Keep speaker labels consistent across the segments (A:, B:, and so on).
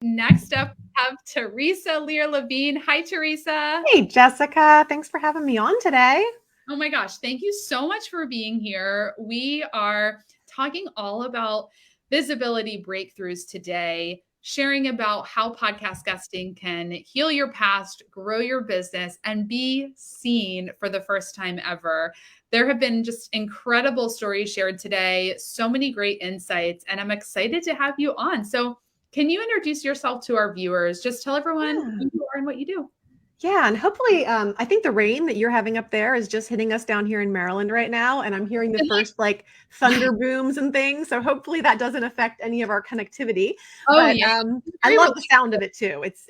A: Next up, we have Teresa Lear Levine. Hi, Teresa.
B: Hey, Jessica. Thanks for having me on today.
A: Oh my gosh, thank you so much for being here. We are talking all about visibility breakthroughs today, sharing about how podcast guesting can heal your past, grow your business, and be seen for the first time ever. There have been just incredible stories shared today, so many great insights, and I'm excited to have you on. So, can you introduce yourself to our viewers? Just tell everyone who you are and what you do.
B: Yeah, and hopefully, I think the rain that you're having up there is just hitting us down here in Maryland right now, and I'm hearing the first like thunder booms and things. So hopefully that doesn't affect any of our connectivity.
A: Oh
B: But
A: yeah,
B: I love the sound of it too. It's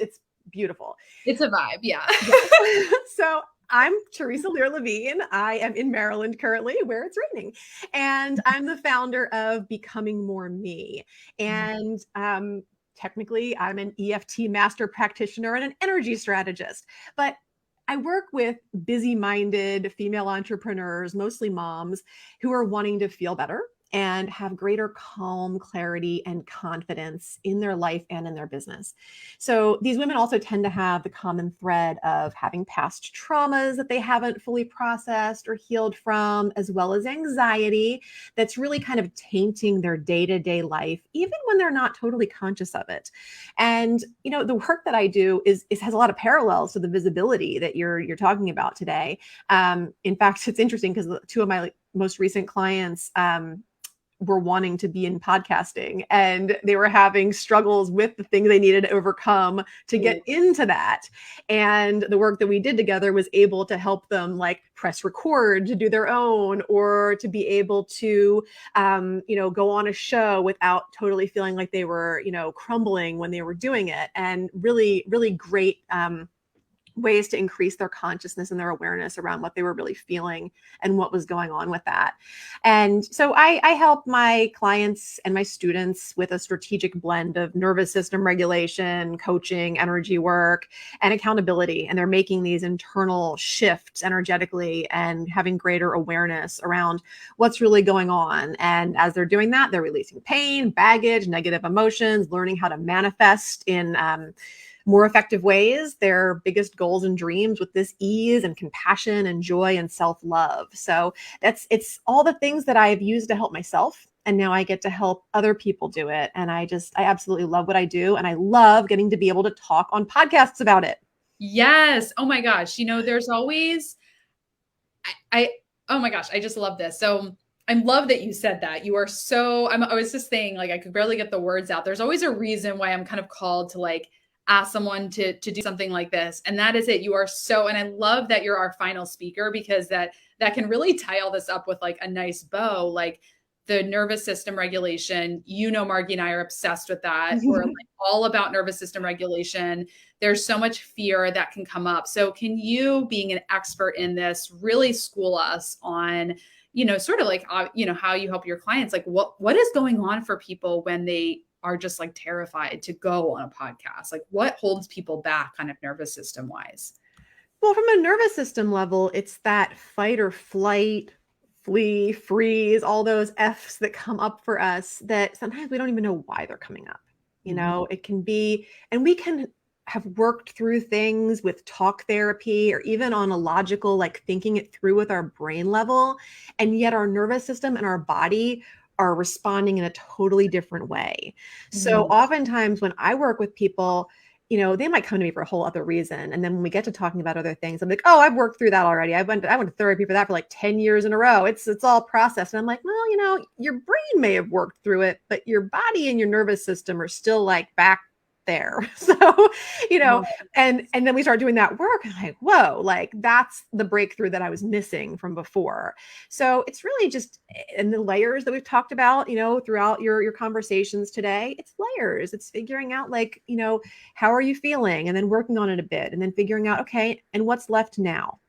B: beautiful.
A: it's a vibe, yeah.
B: So I'm Teresa Lear Levine. I am in Maryland currently, where it's raining, and I'm the founder of Becoming More Me. And technically, I'm an EFT master practitioner and an energy strategist. But I work with busy-minded female entrepreneurs, mostly moms, who are wanting to feel better and have greater calm, clarity, and confidence in their life and in their business. So these women also tend to have the common thread of having past traumas that they haven't fully processed or healed from, as well as anxiety that's really kind of tainting their day-to-day life, even when they're not totally conscious of it. And the work that I do is has a lot of parallels to the visibility that you're talking about today. In fact, it's interesting because two of my most recent clients were wanting to be in podcasting, and they were having struggles with the things they needed to overcome to get into that. And the work that we did together was able to help them like press record to do their own, or to be able to go on a show without totally feeling like they were crumbling when they were doing it. And really, really great ways to increase their consciousness and their awareness around what they were really feeling and what was going on with that. And so I help my clients and my students with a strategic blend of nervous system regulation, coaching, energy work, and accountability. And they're making these internal shifts energetically and having greater awareness around what's really going on. And as they're doing that, they're releasing pain, baggage, negative emotions, learning how to manifest in more effective ways, their biggest goals and dreams with this ease and compassion and joy and self-love. So it's all the things that I've used to help myself. And now I get to help other people do it. And I absolutely love what I do. And I love getting to be able to talk on podcasts about it.
A: Yes. Oh my gosh. There's always, oh my gosh, I just love this. So I love that you said that. You are I was just saying, like, I could barely get the words out. There's always a reason why I'm kind of called to like ask someone to do something like this. And that is it. You are and I love that you're our final speaker, because that can really tie all this up with like a nice bow, like the nervous system regulation. Margie and I are obsessed with that. We're like all about nervous system regulation. There's so much fear that can come up. So can you, being an expert in this, really school us on, sort of like, how you help your clients, like what is going on for people when they are just like terrified to go on a podcast? Like what holds people back kind of nervous system wise?
B: Well, from a nervous system level, it's that fight or flight, flee, freeze, all those F's that come up for us that sometimes we don't even know why they're coming up. It can be, and we can have worked through things with talk therapy or even on a logical, like thinking it through with our brain level. And yet our nervous system and our body are responding in a totally different way. So oftentimes when I work with people, they might come to me for a whole other reason. And then when we get to talking about other things, I'm like, oh, I've worked through that already. I went to therapy for that for like 10 years in a row. It's all processed. And I'm like, well, your brain may have worked through it, but your body and your nervous system are still like back there. So, and then we start doing that work and I'm like, whoa, like that's the breakthrough that I was missing from before. So it's really just in the layers that we've talked about, throughout your conversations today. It's layers. It's figuring out like, how are you feeling? And then working on it a bit and then figuring out, okay, and what's left now?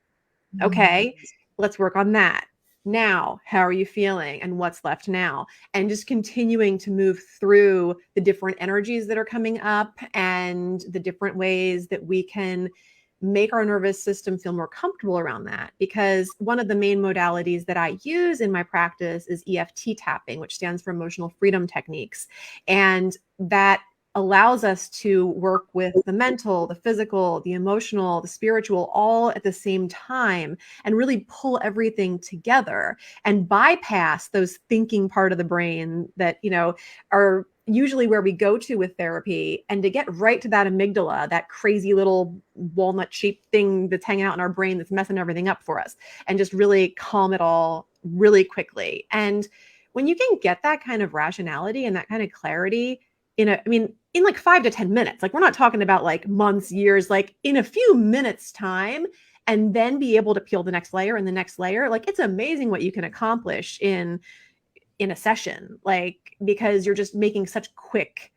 B: Okay, let's work on that. Now, how are you feeling and what's left now? And just continuing to move through the different energies that are coming up and the different ways that we can make our nervous system feel more comfortable around that. Because one of the main modalities that I use in my practice is EFT tapping, which stands for emotional freedom techniques. And that allows us to work with the mental, the physical, the emotional, the spiritual, all at the same time, and really pull everything together and bypass those thinking part of the brain that, are usually where we go to with therapy, and to get right to that amygdala, that crazy little walnut shaped thing that's hanging out in our brain that's messing everything up for us, and just really calm it all really quickly. And when you can get that kind of rationality and that kind of clarity in like 5 to 10 minutes, like we're not talking about like months, years, like in a few minutes time, and then be able to peel the next layer and the next layer, like it's amazing what you can accomplish in a session, like, because you're just making such quick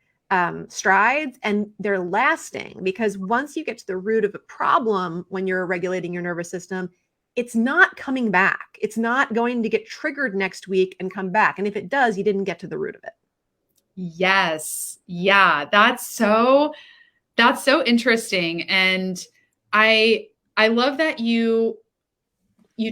B: strides, and they're lasting, because once you get to the root of a problem when you're regulating your nervous system, it's not coming back. It's not going to get triggered next week and come back. And if it does, you didn't get to the root of it.
A: Yes. Yeah. That's so interesting. And I love that you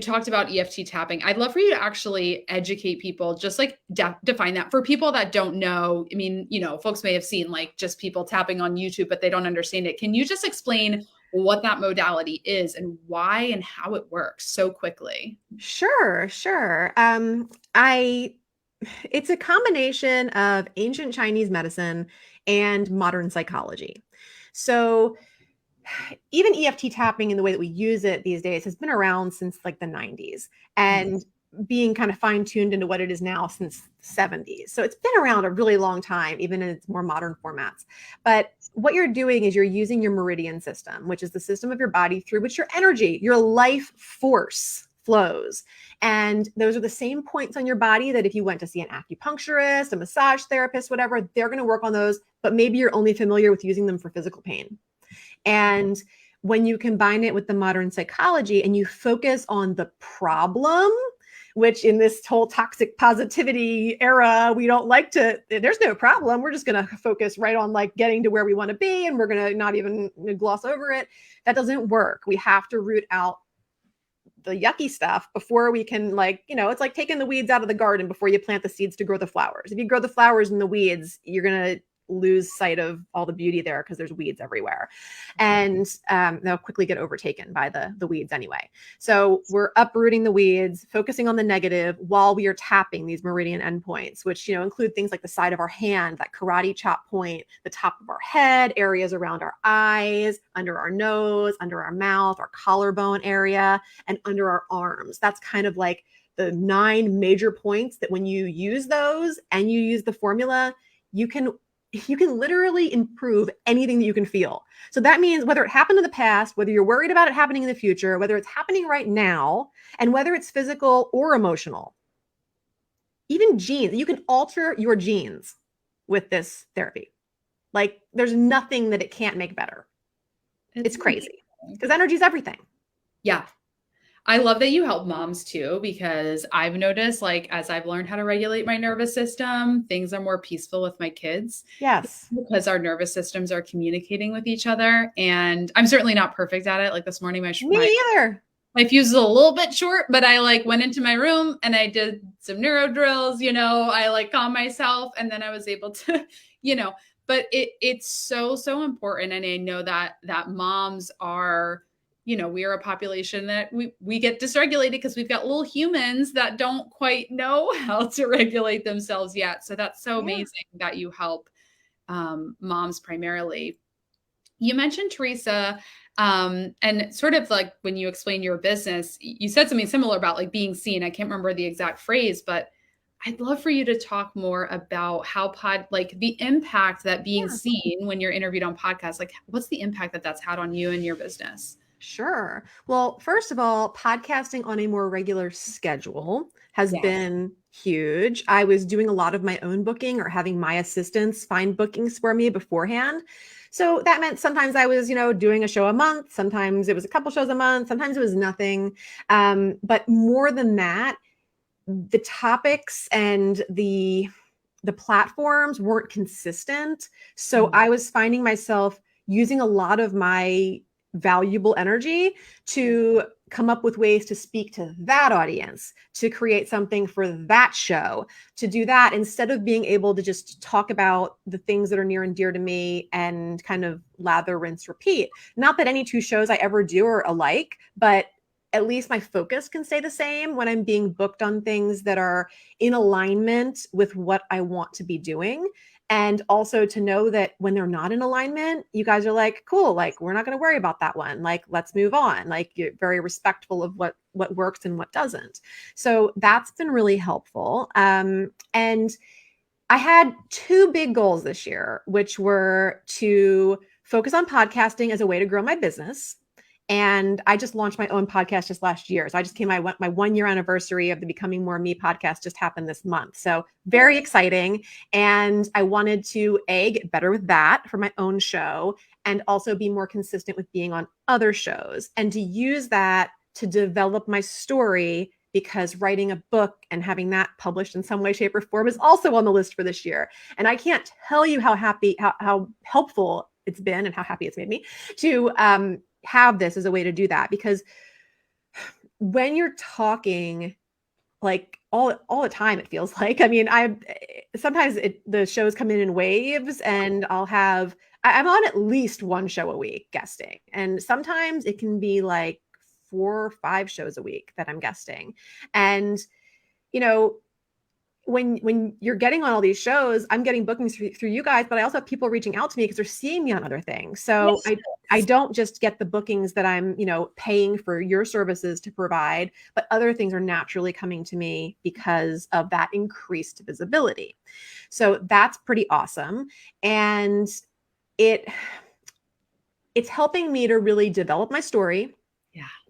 A: talked about EFT tapping. I'd love for you to actually educate people, just like define that for people that don't know. I mean, folks may have seen like just people tapping on YouTube, but they don't understand it. Can you just explain what that modality is and why and how it works so quickly?
B: Sure. It's a combination of ancient Chinese medicine and modern psychology. So even EFT tapping in the way that we use it these days has been around since like the 90s, and being kind of fine-tuned into what it is now since the 70s. So it's been around a really long time, even in its more modern formats. But what you're doing is you're using your meridian system, which is the system of your body through which your energy, your life force flows. And those are the same points on your body that if you went to see an acupuncturist, a massage therapist, whatever, they're going to work on those, but maybe you're only familiar with using them for physical pain. And when you combine it with the modern psychology and you focus on the problem, which in this whole toxic positivity era, we don't like to, there's no problem. We're just going to focus right on like getting to where we want to be, and we're going to not even gloss over it. That doesn't work. We have to root out the yucky stuff before we can, like, it's like taking the weeds out of the garden before you plant the seeds to grow the flowers. If you grow the flowers in the weeds, you're going to lose sight of all the beauty there because there's weeds everywhere, and they'll quickly get overtaken by the weeds anyway. So we're uprooting the weeds, focusing on the negative while we are tapping these meridian endpoints, which include things like the side of our hand, that karate chop point, the top of our head, areas around our eyes, under our nose, under our mouth, our collarbone area, and under our arms. That's kind of like the 9 major points that when you use those and you use the formula, you can literally improve anything that you can feel. So that means whether it happened in the past, whether you're worried about it happening in the future, whether it's happening right now, and whether it's physical or emotional, even genes, you can alter your genes with this therapy. Like there's nothing that it can't make better. It's crazy because energy is everything.
A: Yeah. I love that you help moms too, because I've noticed, like, as I've learned how to regulate my nervous system, things are more peaceful with my kids.
B: Yes.
A: Because our nervous systems are communicating with each other. And I'm certainly not perfect at it. Like this morning,
B: Me either.
A: My fuse is a little bit short, but I like went into my room and I did some neuro drills, I like calmed myself, and then I was able to, but it's so important. And I know that moms are, we are a population that we get dysregulated because we've got little humans that don't quite know how to regulate themselves yet. So that's so amazing that you help moms primarily. You mentioned Teresa, and sort of like when you explain your business, you said something similar about like being seen. I can't remember the exact phrase, but I'd love for you to talk more about how like the impact that being seen when you're interviewed on podcasts, like what's the impact that that's had on you and your business?
B: Sure. Well, first of all, podcasting on a more regular schedule has been huge. I was doing a lot of my own booking or having my assistants find bookings for me beforehand. So that meant sometimes I was, doing a show a month. Sometimes it was a couple shows a month. Sometimes it was nothing. But more than that, the topics and the platforms weren't consistent. So I was finding myself using a lot of my valuable energy to come up with ways to speak to that audience, to create something for that show, to do that instead of being able to just talk about the things that are near and dear to me and kind of lather, rinse, repeat. Not that any two shows I ever do are alike, but at least my focus can stay the same when I'm being booked on things that are in alignment with what I want to be doing. And also to know that when they're not in alignment, you guys are like, cool, like, we're not going to worry about that one. Like, let's move on. Like, you're very respectful of what works and what doesn't. So that's been really helpful. And I had two big goals this year, which were to focus on podcasting as a way to grow my business. And I just launched my own podcast just last year. So I just my 1 year anniversary of the Becoming More Me podcast just happened this month. So very exciting. And I wanted to get better with that for my own show and also be more consistent with being on other shows and to use that to develop my story, because writing a book and having that published in some way, shape, or form is also on the list for this year. And I can't tell you how helpful it's been and how happy it's made me to have this as a way to do that. Because when you're talking like all the time, it feels like, I mean, sometimes the shows come in waves, and I'm on at least one show a week guesting. And sometimes it can be like 4 or 5 shows a week that I'm guesting. And, you know, when you're getting on all these shows, I'm getting bookings through you guys, but I also have people reaching out to me because they're seeing me on other things. So yes. I don't just get the bookings that I'm, paying for your services to provide, but other things are naturally coming to me because of that increased visibility. So that's pretty awesome. And it's helping me to really develop my story,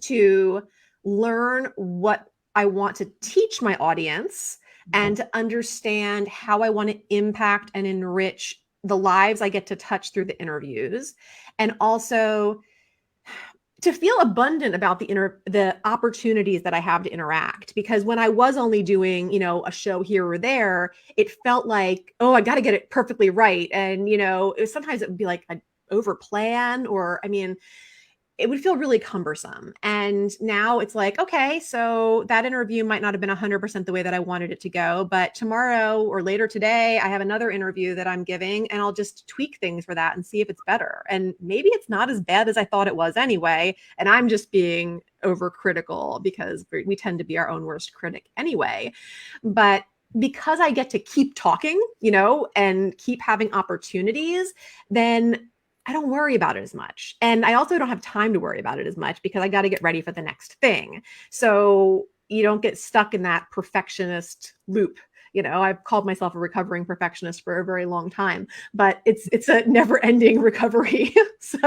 B: to learn what I want to teach my audience, and to understand how I want to impact and enrich the lives I get to touch through the interviews, and also to feel abundant about the opportunities that I have to interact. Because when I was only doing, a show here or there, it felt like, oh, I got to get it perfectly right. And, sometimes it would be like an over plan, or, it would feel really cumbersome. And now it's like, okay, so that interview might not have been 100% the way that I wanted it to go, but tomorrow or later today, I have another interview that I'm giving, and I'll just tweak things for that and see if it's better. And maybe it's not as bad as I thought it was anyway. And I'm just being overcritical because we tend to be our own worst critic anyway. But because I get to keep talking, and keep having opportunities, then I don't worry about it as much. And I also don't have time to worry about it as much because I got to get ready for the next thing. So you don't get stuck in that perfectionist loop. I've called myself a recovering perfectionist for a very long time, but it's a never ending recovery. So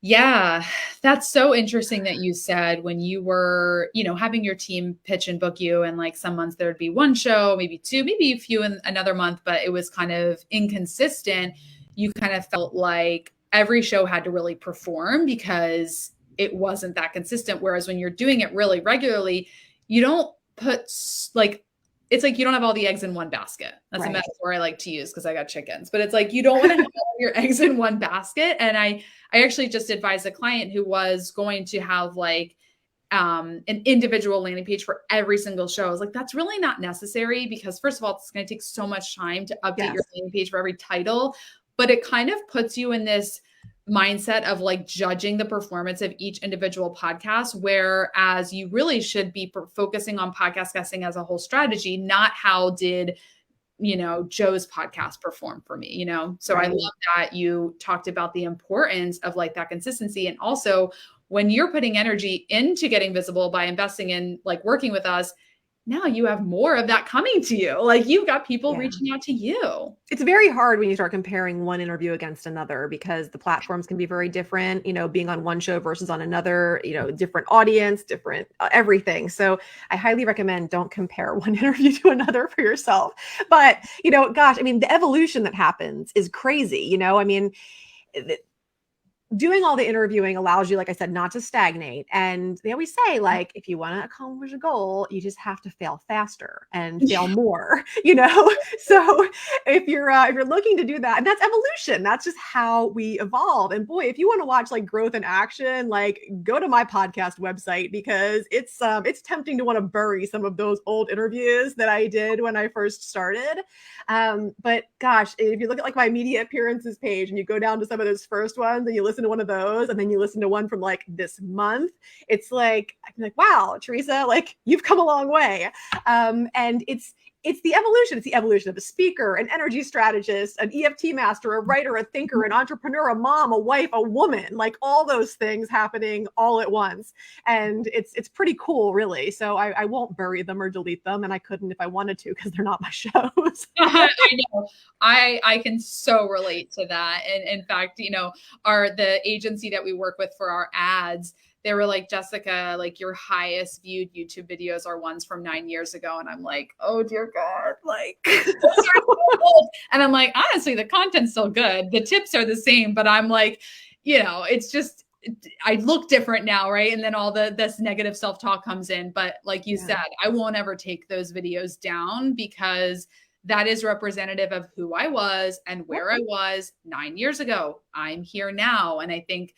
A: yeah, that's so interesting that you said when you were, having your team pitch and book you, and like some months there'd be one show, maybe 2, maybe a few in another month, but it was kind of inconsistent. You kind of felt like every show had to really perform because it wasn't that consistent. Whereas when you're doing it really regularly, you don't put it's like you don't have all the eggs in one basket. That's right. A metaphor I like to use because I got chickens, but it's like, you don't want to have all your eggs in one basket. And I actually just advised a client who was going to have like an individual landing page for every single show. I was like, that's really not necessary because first of all, it's going to take so much time to update your landing page for every title. But it kind of puts you in this mindset of like judging the performance of each individual podcast, whereas you really should be focusing on podcast guesting as a whole strategy, not how did, Joe's podcast perform for me, So right. I love that you talked about the importance of like that consistency. And also when you're putting energy into getting visible by investing in like working with us, now you have more of that coming to you. Like you've got people reaching out to you.
B: It's very hard when you start comparing one interview against another because the platforms can be very different, being on one show versus on another, different audience, different everything. So I highly recommend don't compare one interview to another for yourself. But, the evolution that happens is crazy. doing all the interviewing allows you, like I said, not to stagnate. And they always say, like, if you want to accomplish a goal, you just have to fail faster and fail more, you know? So if you're looking to do that, and that's evolution, that's just how we evolve. And boy, if you want to watch like growth in action, like go to my podcast website, because it's tempting to want to bury some of those old interviews that I did when I first started. But gosh, if you look at like my media appearances page and you go down to some of those first ones and you listen to one of those and then you listen to one from like this month, it's like, I'm like, wow, Teresa, like you've come a long way. And it's the evolution. It's the evolution of a speaker, an energy strategist, an EFT master, a writer, a thinker, an entrepreneur, a mom, a wife, a woman, like all those things happening all at once. And it's pretty cool, really. So I won't bury them or delete them. And I couldn't if I wanted to, because they're not my shows.
A: I know. I can so relate to that. And in fact, the agency that we work with for our ads, they were like, Jessica, like your highest viewed YouTube videos are ones from 9 years ago. And I'm like, oh dear God, like those are so old. And I'm like, honestly, the content's still good. The tips are the same, but I'm like, it's just, I look different now, right? And then all this negative self-talk comes in. But like you said, I won't ever take those videos down, because that is representative of who I was and where I was 9 years ago. I'm here now. And I think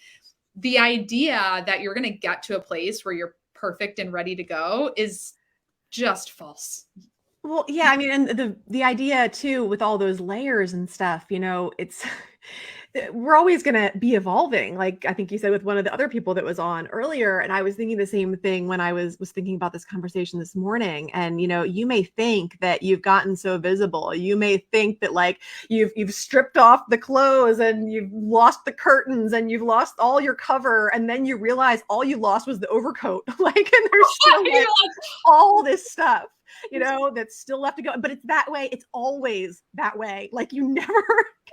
A: the idea that you're going to get to a place where you're perfect and ready to go is just false.
B: Well, yeah, I mean, and the idea too, with all those layers and stuff, it's we're always going to be evolving. Like I think you said with one of the other people that was on earlier, and I was thinking the same thing when I was thinking about this conversation this morning. And you may think that you've gotten so visible. You may think that like you've stripped off the clothes and you've lost the curtains and you've lost all your cover, and then you realize all you lost was the overcoat. Like, and there's still like all this stuff that's still left to go. But it's that way. It's always that way. Like you never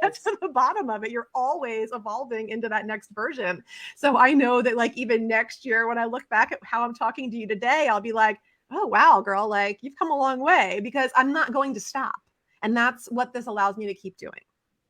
B: get to the bottom of it. You're always evolving into that next version. So I know that like even next year, when I look back at how I'm talking to you today, I'll be like, oh, wow, girl, like you've come a long way, because I'm not going to stop. And that's what this allows me to keep doing.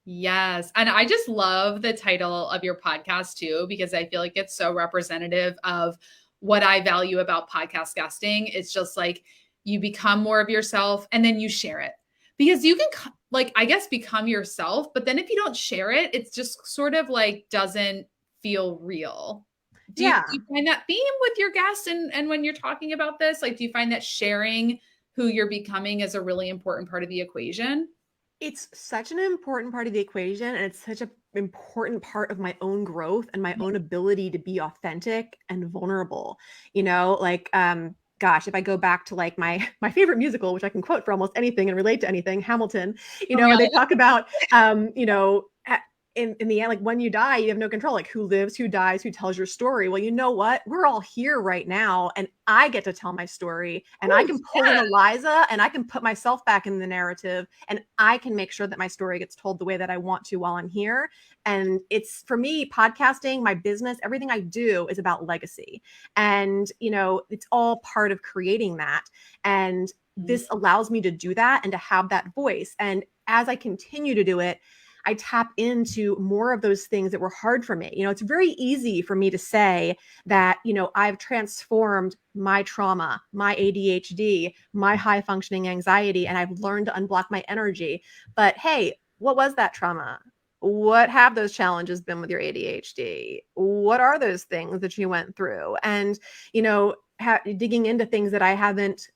A: Yes. And I just love the title of your podcast too, because I feel like it's so representative of what I value about podcast guesting. It's just like, you become more of yourself and then you share it, because you can like, I guess, become yourself. But then if you don't share it, it's just sort of like doesn't feel real. Do you find that theme with your guests and when you're talking about this? Like, do you find that sharing who you're becoming is a really important part of the equation?
B: It's such an important part of the equation, and it's such an important part of my own growth and my own ability to be authentic and vulnerable. Like gosh, if I go back to like my favorite musical, which I can quote for almost anything and relate to anything, Hamilton, they talk about in the end, like when you die, you have no control, like who lives, who dies, who tells your story. Well, you know what? We're all here right now, and I get to tell my story, and I can pull in Eliza, and I can put myself back in the narrative, and I can make sure that my story gets told the way that I want to while I'm here. And it's, for me, podcasting, my business, everything I do is about legacy. And, it's all part of creating that. And this allows me to do that and to have that voice. And as I continue to do it, I tap into more of those things that were hard for me. It's very easy for me to say that, I've transformed my trauma, my ADHD, my high functioning anxiety, and I've learned to unblock my energy. But hey, what was that trauma? What have those challenges been with your ADHD? What are those things that you went through? And, digging into things that I haven't,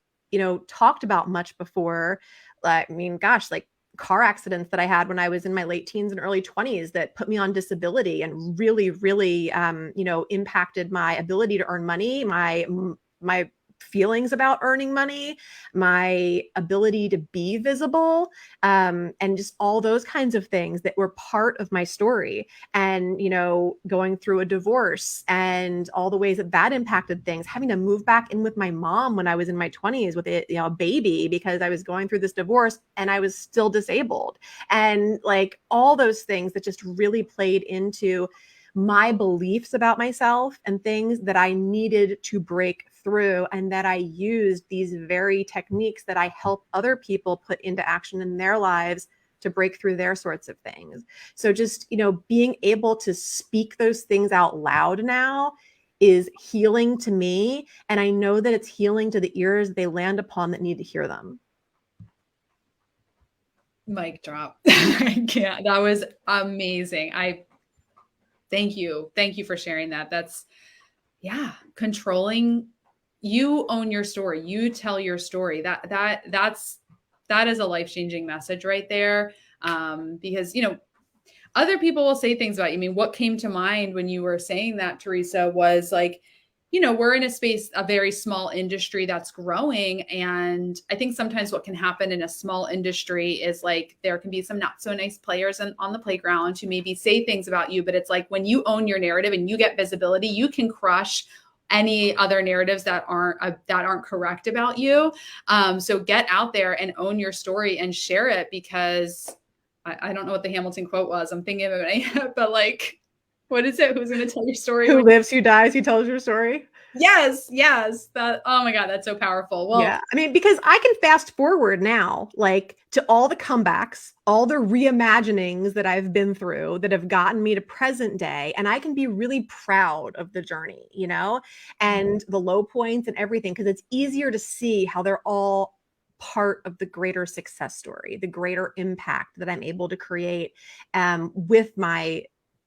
B: talked about much before. I mean, gosh, like car accidents that I had when I was in my late teens and early 20s that put me on disability and really, really, impacted my ability to earn money, my feelings about earning money, my ability to be visible, and just all those kinds of things that were part of my story. And, going through a divorce and all the ways that impacted things, having to move back in with my mom when I was in my 20s with a baby, because I was going through this divorce and I was still disabled. And like all those things that just really played into my beliefs about myself and things that I needed to break through, and that I used these very techniques that I help other people put into action in their lives to break through their sorts of things. So just, being able to speak those things out loud now is healing to me. And I know that it's healing to the ears they land upon that need to hear them.
A: Mic drop. I can't. That was amazing. Thank you. Thank you for sharing that. That's, controlling. You own your story. You tell your story. That is a life-changing message right there. Because, other people will say things about you. I mean, what came to mind when you were saying that, Teresa, was like, we're in a very small industry that's growing. And I think sometimes what can happen in a small industry is like, there can be some not so nice players on the playground who maybe say things about you, but it's like when you own your narrative and you get visibility, you can crush any other narratives that aren't correct about you. So get out there and own your story and share it, because I don't know what the Hamilton quote was. I'm thinking of it, but like, what is it? Who's going to tell your story?
B: Who lives, who dies, who tells your story?
A: Yes. Oh my God, that's so powerful. Well,
B: yeah, I mean, because I can fast forward now, like to all the comebacks, all the reimaginings that I've been through that have gotten me to present day, and I can be really proud of the journey, and the low points and everything, because it's easier to see how they're all part of the greater success story, the greater impact that I'm able to create with my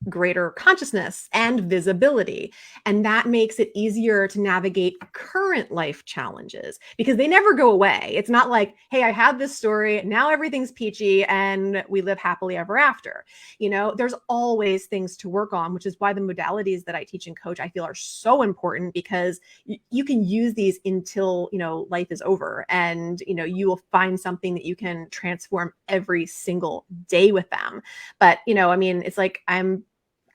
B: greater consciousness and visibility. And that makes it easier to navigate current life challenges, because they never go away. It's not like, hey, I had this story, now everything's peachy and we live happily ever after. There's always things to work on, which is why the modalities that I teach and coach, I feel, are so important, because you can use these until, life is over, and, you will find something that you can transform every single day with them. But, I mean, it's like I'm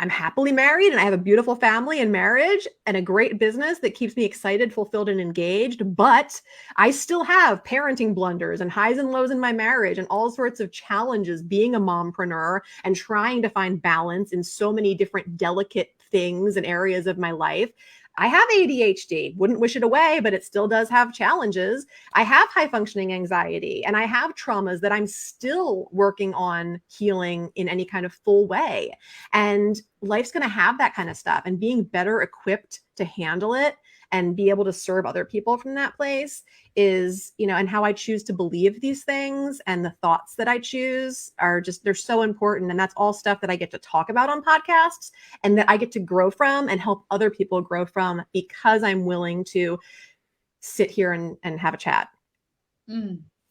B: happily married and I have a beautiful family and marriage and a great business that keeps me excited, fulfilled, and engaged. But I still have parenting blunders and highs and lows in my marriage and all sorts of challenges being a mompreneur and trying to find balance in so many different delicate things and areas of my life. I have ADHD, wouldn't wish it away, but it still does have challenges. I have high functioning anxiety, and I have traumas that I'm still working on healing in any kind of full way. And life's going to have that kind of stuff, and being better equipped to handle it and be able to serve other people from that place is, and how I choose to believe these things and the thoughts that I choose are just, they're so important. And that's all stuff that I get to talk about on podcasts and that I get to grow from and help other people grow from, because I'm willing to sit here and have a chat.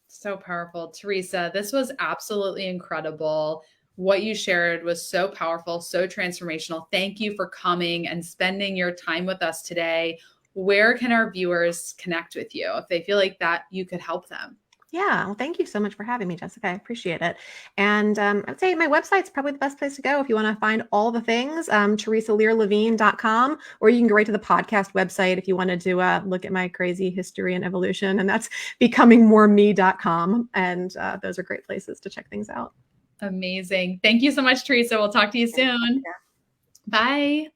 A: So powerful. Teresa, this was absolutely incredible. What you shared was so powerful, so transformational. Thank you for coming and spending your time with us today. Where can our viewers connect with you if they feel like that you could help them?
B: Yeah, well, thank you so much for having me, Jessica. I appreciate it. And I'd say my website's probably the best place to go if you want to find all the things, teresalearlevine.com, or you can go right to the podcast website if you wanted to look at my crazy history and evolution, and that's becomingmoreme.com. And those are great places to check things out.
A: Amazing. Thank you so much, Teresa. We'll talk to you soon.
B: Yeah.
A: Bye.